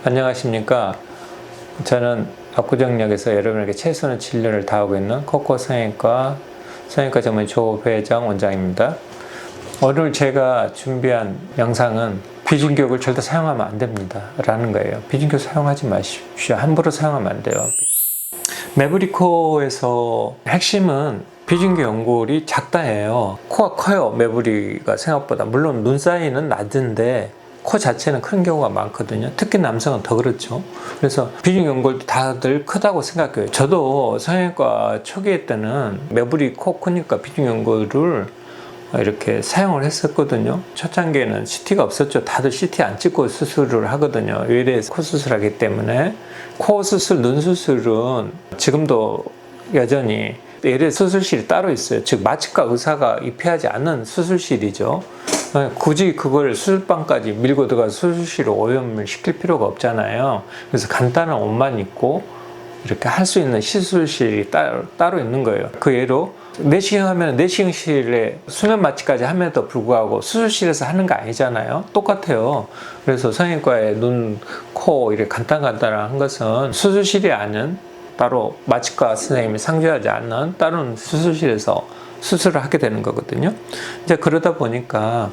안녕하십니까. 저는 압구정역에서 여러분에게 최선의 진료를 다하고 있는 코코 성형외과 전문 조회장 원장입니다. 오늘 제가 준비한 영상은 비중격을 절대 사용하면 안 됩니다 라는 거예요. 비중격 사용하지 마십시오. 함부로 사용하면 안 돼요. 매부리코에서 핵심은 비중격 연골이 작다예요. 코가 커요. 매부리가 생각보다. 물론 눈 사이는 낮은데 코 자체는 큰 경우가 많거든요. 특히 남성은 더 그렇죠. 그래서 비중격 연골도 다들 크다고 생각해요. 저도 성형외과 초기에 때는 매부리 코 크니까 비중격 연골을 이렇게 사용을 했었거든요. 초창기에는 CT가 없었죠. 다들 CT 안 찍고 수술을 하거든요. 외래에서 코 수술하기 때문에. 코 수술, 눈 수술은 지금도 여전히 외래 수술실이 따로 있어요. 즉 마취과 의사가 입회하지 않는 수술실이죠. 굳이 그걸 수술방까지 밀고 들어가서 수술실로 오염을 시킬 필요가 없잖아요. 그래서 간단한 옷만 입고 이렇게 할 수 있는 시술실이 따로 있는 거예요. 그 예로 내시경 하면 내시경실에 수면 마취까지 함에도 불구하고 수술실에서 하는 거 아니잖아요. 똑같아요. 그래서 성형외과의 눈, 코 이렇게 간단한 것은 수술실이 아닌 따로 마취과 선생님이 상주하지 않는 다른 수술실에서 수술을 하게 되는 거거든요. 이제 그러다 보니까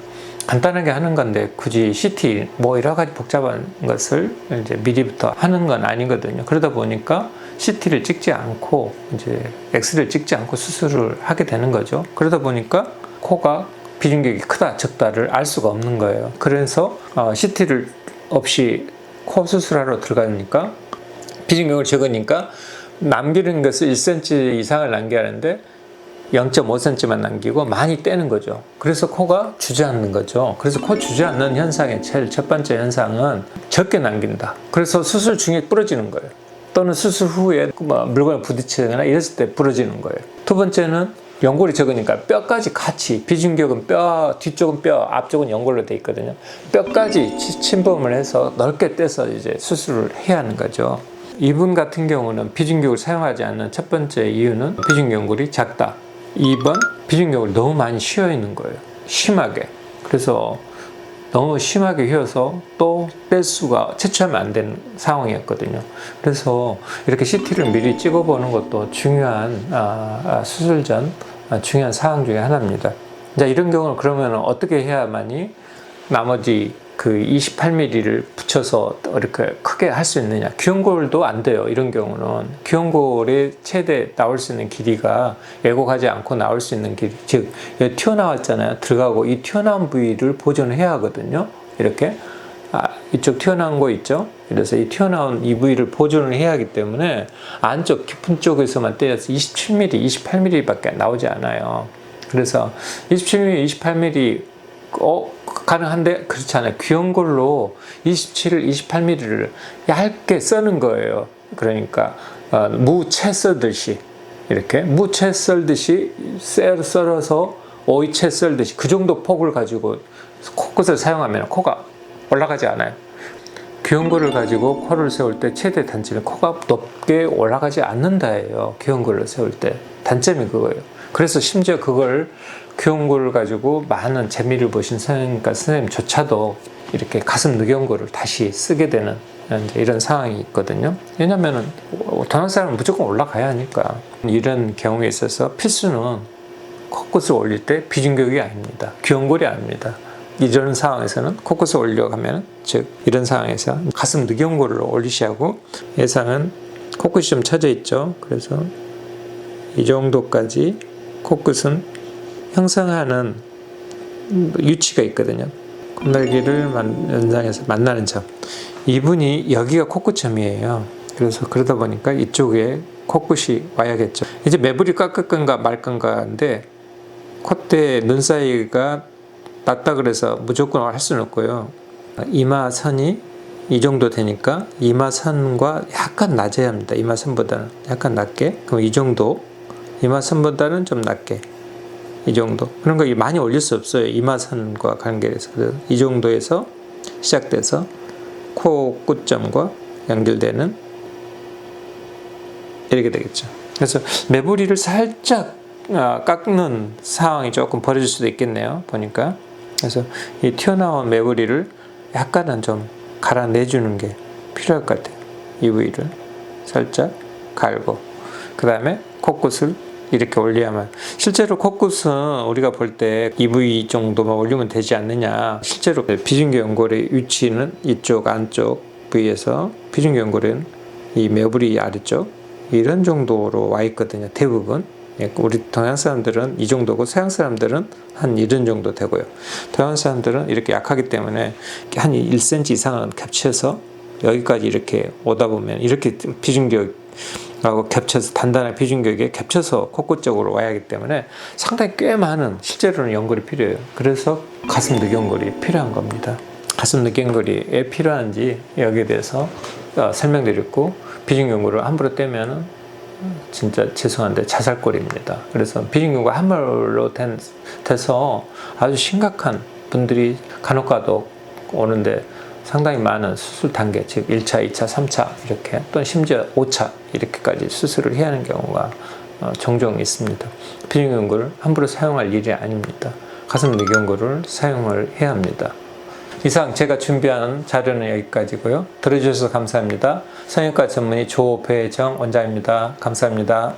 간단하게 하는 건데 굳이 CT 뭐 여러 가지 복잡한 것을 이제 미리부터 하는 건 아니거든요. 그러다 보니까 CT를 찍지 않고 이제 엑스레이를 찍지 않고 수술을 하게 되는 거죠. 그러다 보니까 코가 비중격이 크다 적다를 알 수가 없는 거예요. 그래서 CT를 없이 코 수술하러 들어가니까 비중격을 적으니까 남기는 것을 1cm 이상을 남겨야 하는데 0.5cm만 남기고 많이 떼는 거죠. 그래서 코가 주저앉는 거죠. 그래서 코 주저앉는 현상의 제일 첫 번째 현상은 적게 남긴다. 그래서 수술 중에 부러지는 거예요. 또는 수술 후에 물건을 부딪히거나 이랬을 때 부러지는 거예요. 두 번째는 연골이 적으니까 뼈까지 같이, 비중격은 뼈, 뒤쪽은 뼈, 앞쪽은 연골로 돼 있거든요. 뼈까지 침범을 해서 넓게 떼서 이제 수술을 해야 하는 거죠. 이분 같은 경우는 비중격을 사용하지 않는 첫 번째 이유는 비중격 연골이 작다. 2번, 비중격을 너무 많이 휘어 있는 거예요. 심하게. 그래서 너무 심하게 휘어서 또 뺄 수가 채취하면 안 되는 상황이었거든요. 그래서 이렇게 CT를 미리 찍어보는 것도 중요한 수술 전 중요한 사항 중에 하나입니다. 자, 이런 경우는 그러면 어떻게 해야만이 나머지 그 28mm를 붙여서 이렇게 크게 할 수 있느냐. 귀연골도 안 돼요. 이런 경우는. 귀연골의 최대 나올 수 있는 길이가 왜곡하지 않고 나올 수 있는 길이. 즉, 여기 튀어나왔잖아요. 들어가고 이 튀어나온 부위를 보존해야 하거든요. 이렇게. 이쪽 튀어나온 거 있죠? 그래서 이 튀어나온 이 부위를 보존을 해야 하기 때문에 안쪽 깊은 쪽에서만 때려서 27mm, 28mm 밖에 나오지 않아요. 그래서 27mm, 28mm 가능한데 그렇지 않아요. 귀연골로 27을 28mm를 얇게 써는 거예요. 그러니까 무채 썰듯이 이렇게 무채 썰듯이 썰어서 오이채 썰듯이 그 정도 폭을 가지고 코끝을 사용하면 코가 올라가지 않아요. 귀연골을 가지고 코를 세울 때 최대 단점이 코가 높게 올라가지 않는다예요. 귀연골을 세울 때 단점이 그거예요. 그래서 심지어 그걸 귀연골을 가지고 많은 재미를 보신 성형외과 선생님조차도 이렇게 가슴 늑연골을 다시 쓰게 되는 이런 상황이 있거든요. 왜냐면은 돈 한 사람은 무조건 올라가야 하니까. 이런 경우에 있어서 필수는 코끝을 올릴 때 비중격이 아닙니다. 귀연골이 아닙니다. 이런 상황에서는 코끝을 올려가면, 즉 이런 상황에서 가슴 늑연골을 올리셔야 하고, 예상은 코끝이 좀 처져 있죠. 그래서 이 정도까지 코끝은 형성하는 위치가 있거든요. 콧날개를 연상해서 만나는 점. 이분이 여기가 코끝점이에요. 그래서 그러다 보니까 이쪽에 코끝이 와야겠죠. 이제 매부리 깎을 건가 말 건가인데, 콧대 눈 사이가 낮다 그래서 무조건 할 수는 없고요. 이마선이 이 정도 되니까 이마선과 약간 낮아야 합니다. 이마선보다는 약간 낮게. 그럼 이 정도. 이마선보다는 좀 낮게. 이 정도. 그런 거 많이 올릴 수 없어요. 이마선과 관계해서. 그래서 이 정도에서 시작돼서 코 끝점과 연결되는 이렇게 되겠죠. 그래서 매부리를 살짝 깎는 상황이 조금 벌어질 수도 있겠네요. 보니까. 그래서 이 튀어나온 매부리를 약간은 좀 갈아내주는 게 필요할 것 같아요. 이 부위를 살짝 갈고, 그 다음에 코끝을 이렇게 올려야만. 실제로 코끝은 우리가 볼 때 이 부위 정도만 올리면 되지 않느냐. 실제로 비중계 연골의 위치는 이쪽 안쪽 부위에서 비중계 연골은 이 매부리 아래쪽 이런 정도로 와 있거든요. 대부분. 우리 동양 사람들은 이 정도고 서양 사람들은 한 이런 정도 되고요. 동양 사람들은 이렇게 약하기 때문에 한 1cm 이상은 겹쳐서 여기까지 이렇게 오다 보면 이렇게 비중격하고 겹쳐서 단단한 비중격에 겹쳐서 코끝 쪽으로 와야 하기 때문에 상당히 꽤 많은 실제로는 연골이 필요해요. 그래서 가슴 늑연골이 필요한 겁니다. 가슴 늑연골이 왜 필요한지 여기에 대해서 설명드렸고, 비중연골을 함부로 떼면은 진짜 죄송한데 자살골입니다. 그래서 비중연골 함몰로 돼서 아주 심각한 분들이 간혹가도 오는데 상당히 많은 수술 단계, 즉 1차, 2차, 3차 이렇게, 또는 심지어 5차 이렇게까지 수술을 해야 하는 경우가 종종 있습니다. 비중연골을 함부로 사용할 일이 아닙니다. 가슴 늑연골을 사용을 해야 합니다. 이상 제가 준비한 자료는 여기까지고요. 들어주셔서 감사합니다. 성형외과 전문의 조배정 원장입니다. 감사합니다.